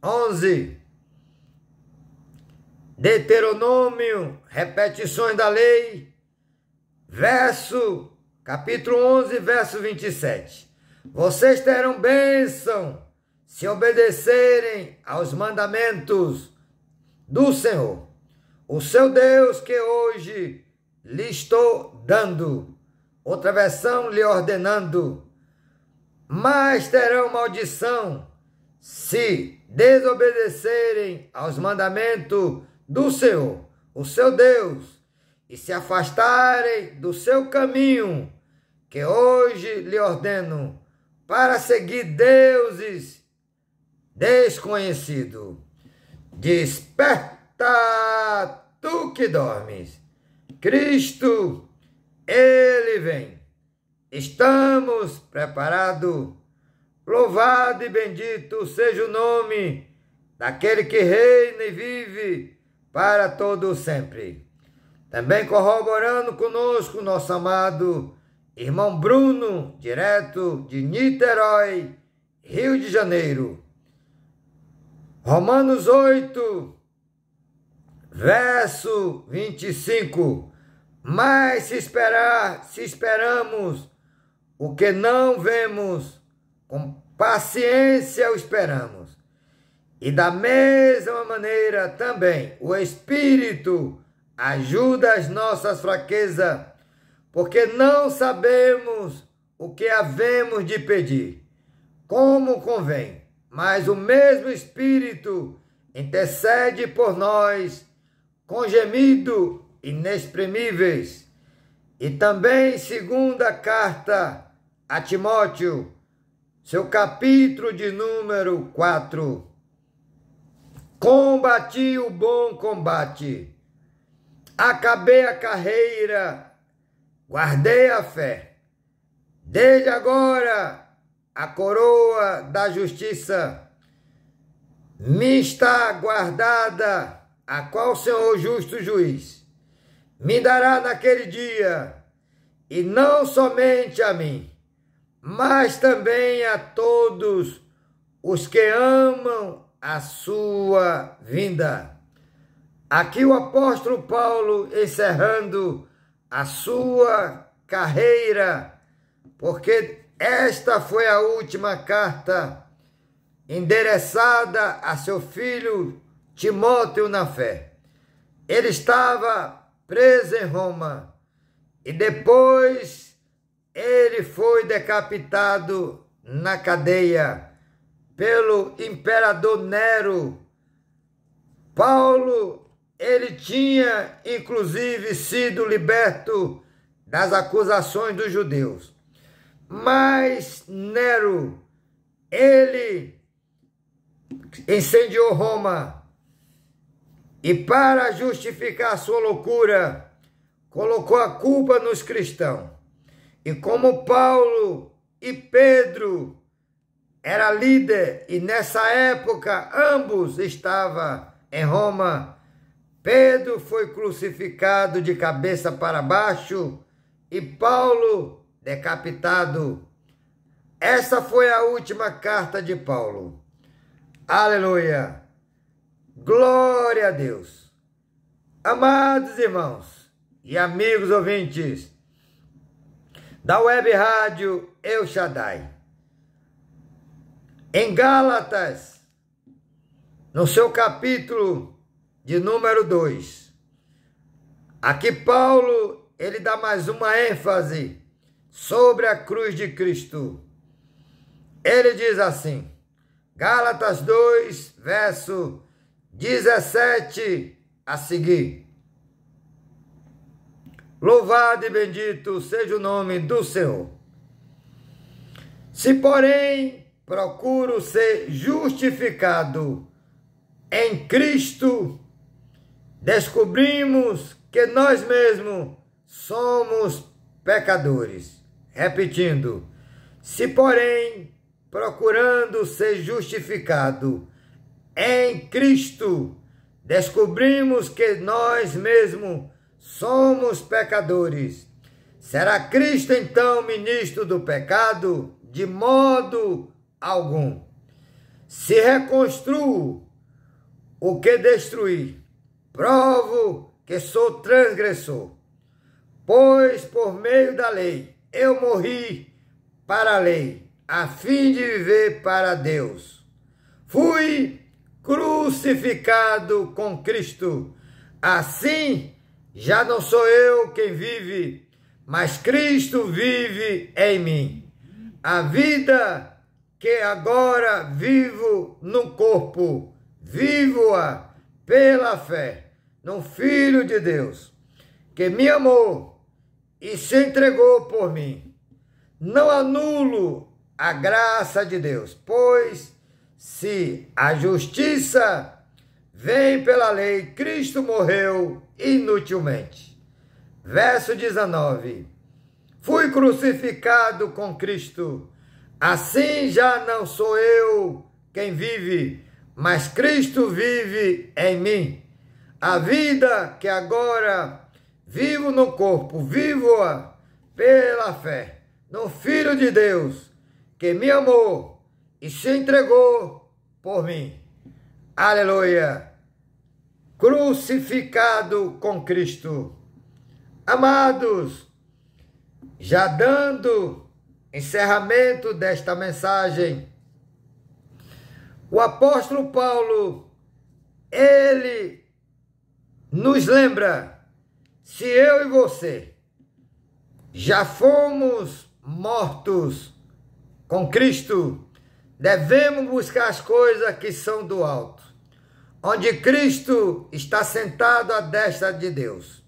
11. Deuteronômio, repetições da lei, capítulo 11, verso 27. Vocês terão bênção se obedecerem aos mandamentos do Senhor, o seu Deus, que hoje lhe estou dando. Outra versão, lhe ordenando. Mas terão maldição se desobedecerem aos mandamentos do Senhor, o seu Deus, e se afastarem do seu caminho, que hoje lhe ordeno, para seguir deuses desconhecidos. Desperta, tu que dormes. Cristo, Ele vem. Estamos preparados Louvado e bendito seja o nome daquele que reina e vive para todo sempre. Também corroborando conosco nosso amado irmão Bruno, direto de Niterói, Rio de Janeiro. Romanos 8, verso 25. Mas se esperamos o que não vemos, com paciência o esperamos. E da mesma maneira também o Espírito ajuda as nossas fraquezas, porque não sabemos o que havemos de pedir, como convém, mas o mesmo Espírito intercede por nós com gemido inexprimíveis. E também segunda carta a Timóteo, seu capítulo de número 4. Combati o bom combate, acabei a carreira, guardei a fé. Desde agora a coroa da justiça me está guardada, a qual o Senhor justo juiz me dará naquele dia, e não somente a mim, mas também a todos os que amam a sua vinda. Aqui o apóstolo Paulo encerrando a sua carreira, porque esta foi a última carta endereçada a seu filho Timóteo na fé. Ele estava preso em Roma e depois ele foi decapitado na cadeia pelo imperador Nero. Paulo, ele tinha inclusive sido liberto das acusações dos judeus. Mas Nero, ele incendiou Roma e, para justificar sua loucura, colocou a culpa nos cristãos. E como Paulo e Pedro era líder, e nessa época ambos estavam em Roma, Pedro foi crucificado de cabeça para baixo e Paulo decapitado. Essa foi a última carta de Paulo. Aleluia! Glória a Deus! Amados irmãos e amigos ouvintes da Web Rádio El Shaddai, em Gálatas, no seu capítulo de número 2, aqui Paulo, ele dá mais uma ênfase sobre a cruz de Cristo. Ele diz assim, Gálatas 2, verso 17 a seguir. Louvado e bendito seja o nome do Senhor. Se, porém, procuro ser justificado em Cristo, descobrimos que nós mesmos somos pecadores. Repetindo, se, porém, procurando ser justificado em Cristo, descobrimos que nós mesmos somos pecadores. Será Cristo então ministro do pecado? De modo algum. Se reconstruo o que destruí, provo que sou transgressor. Pois por meio da lei eu morri para a lei, a fim de viver para Deus. Fui crucificado com Cristo. Assim, já não sou eu quem vive, mas Cristo vive em mim. A vida que agora vivo no corpo, vivo-a pela fé no Filho de Deus, que me amou e se entregou por mim. Não anulo a graça de Deus, pois se a justiça vem pela lei, Cristo morreu inutilmente. Verso 19. Fui crucificado com Cristo. Assim já não sou eu quem vive, mas Cristo vive em mim. A vida que agora vivo no corpo, vivo-a pela fé no Filho de Deus, que me amou e se entregou por mim. Aleluia! Crucificado com Cristo. Amados, já dando encerramento desta mensagem, o apóstolo Paulo, ele nos lembra, se eu e você já fomos mortos com Cristo, devemos buscar as coisas que são do alto, onde Cristo está sentado à destra de Deus.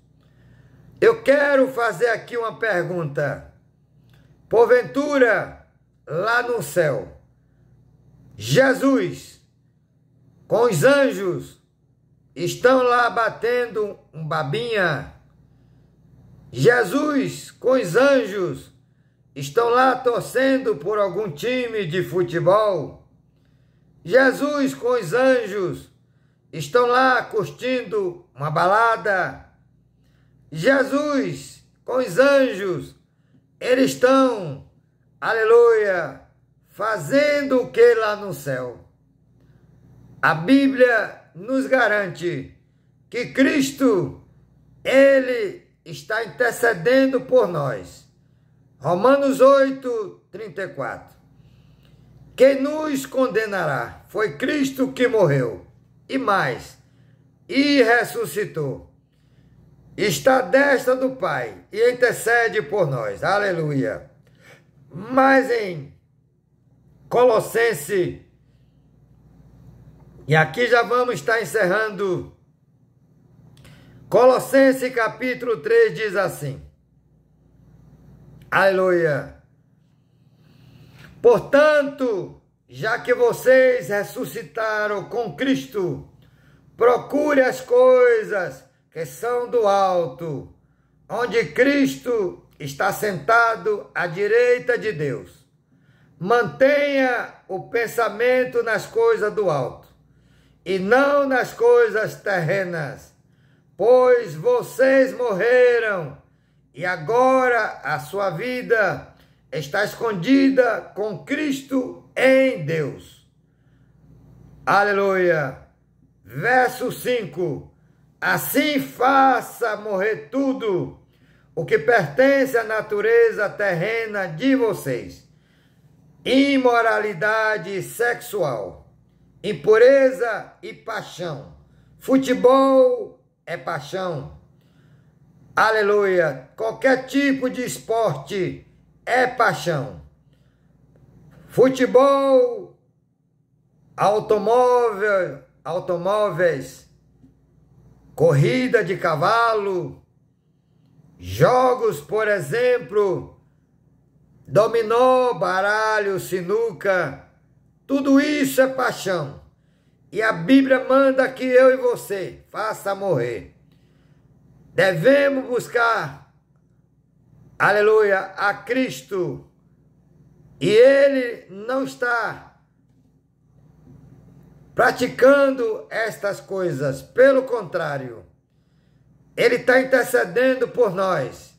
Eu quero fazer aqui uma pergunta. Porventura, lá no céu, Jesus, com os anjos, estão lá batendo um babinha? Jesus, com os anjos, estão lá torcendo por algum time de futebol? Jesus, com os anjos, estão lá curtindo uma balada? Jesus, com os anjos, eles estão, aleluia, fazendo o que lá no céu? A Bíblia nos garante que Cristo, ele está intercedendo por nós. Romanos 8, 34. Quem nos condenará? Foi Cristo que morreu, e mais, e ressuscitou. Está à destra do Pai e intercede por nós. Aleluia. Mas em Colossenses, e aqui já vamos estar encerrando, Colossenses capítulo 3 diz assim, aleluia, portanto, já que vocês ressuscitaram com Cristo, procure as coisas que são do alto, onde Cristo está sentado à direita de Deus. Mantenha o pensamento nas coisas do alto, e não nas coisas terrenas, pois vocês morreram, e agora a sua vida está escondida com Cristo em Deus. Aleluia. Verso 5. Assim faça morrer tudo o que pertence à natureza terrena de vocês: imoralidade sexual, impureza e paixão. Futebol é paixão. Aleluia. Qualquer tipo de esporte é paixão. Futebol, automóveis, corrida de cavalo, jogos, por exemplo, dominó, baralho, sinuca, tudo isso é paixão. E a Bíblia manda que eu e você faça morrer. Devemos buscar, aleluia, a Cristo. E Ele não está praticando estas coisas. Pelo contrário, Ele está intercedendo por nós.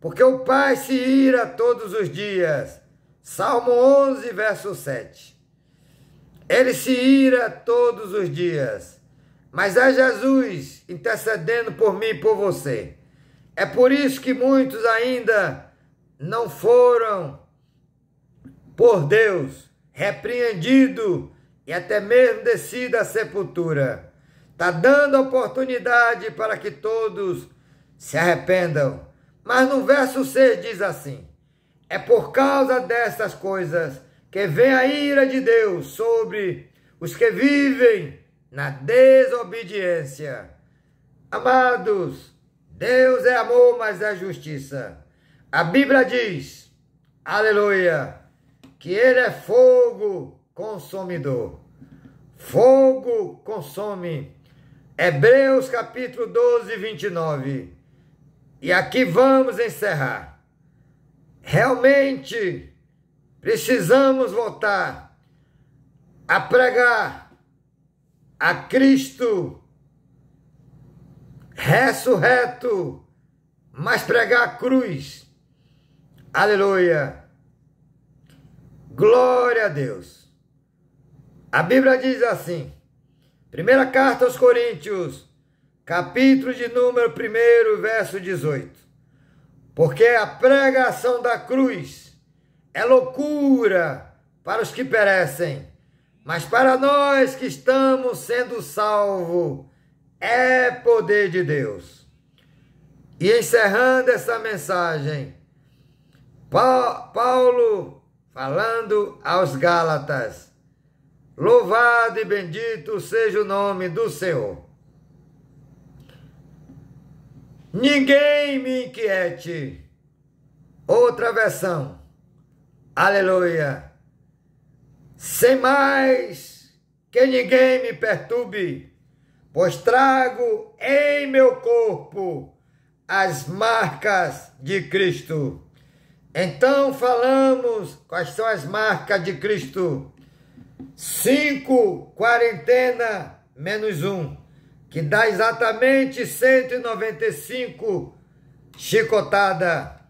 Porque o Pai se ira todos os dias. Salmo 11, verso 7. Ele se ira todos os dias. Mas é Jesus intercedendo por mim e por você. É por isso que muitos ainda não foram por Deus repreendidos e até mesmo descido à sepultura. Está dando oportunidade para que todos se arrependam. Mas no verso 6 diz assim: é por causa destas coisas que vem a ira de Deus sobre os que vivem na desobediência. Amados, Deus é amor, mas é justiça. A Bíblia diz, aleluia, que Ele é fogo consumidor. Fogo consome. Hebreus capítulo 12, 29. E aqui vamos encerrar. Realmente, precisamos voltar a pregar a Cristo ressurreto, mas pregar a cruz. Aleluia! Glória a Deus! A Bíblia diz assim, primeira carta aos Coríntios, capítulo de número 1, verso 18. Porque a pregação da cruz é loucura para os que perecem, mas para nós que estamos sendo salvos, é poder de Deus. E encerrando essa mensagem, Paulo falando aos Gálatas, louvado e bendito seja o nome do Senhor. Ninguém me inquiete. Outra versão. Aleluia. Sem mais que ninguém me perturbe, pois trago em meu corpo as marcas de Cristo. Então falamos quais são as marcas de Cristo. 5 quarentena menos 1, que dá exatamente 195 chicotada,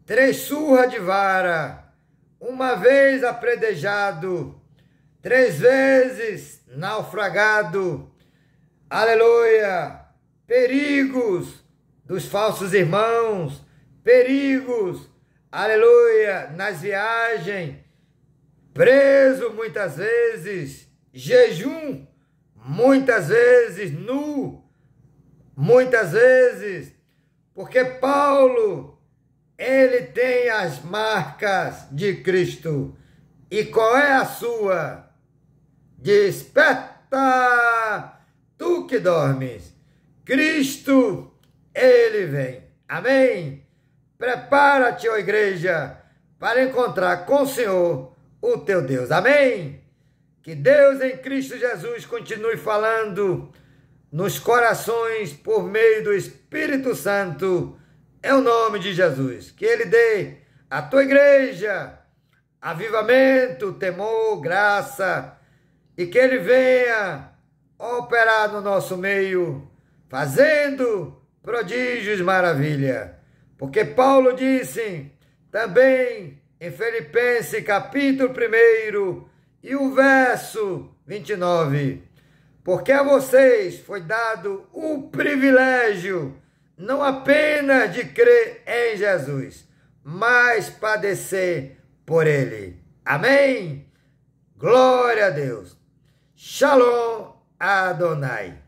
3 surra de vara, 1 vez apredejado, 3 vezes naufragado, aleluia, perigos dos falsos irmãos, perigos, aleluia, nas viagens, preso muitas vezes, jejum, muitas vezes, nu, muitas vezes, porque Paulo, ele tem as marcas de Cristo. E qual é a sua? Desperta, tu que dormes, Cristo, ele vem. Amém? Prepara-te, ó igreja, para encontrar com o Senhor, o teu Deus. Amém? Que Deus em Cristo Jesus continue falando nos corações por meio do Espírito Santo, em nome de Jesus. Que Ele dê à tua igreja avivamento, temor, graça, e que Ele venha operar no nosso meio, fazendo prodígios, maravilha. Porque Paulo disse também em Filipenses capítulo 1 e o verso 29, porque a vocês foi dado o privilégio não apenas de crer em Jesus, mas padecer por ele. Amém? Glória a Deus. Shalom Adonai.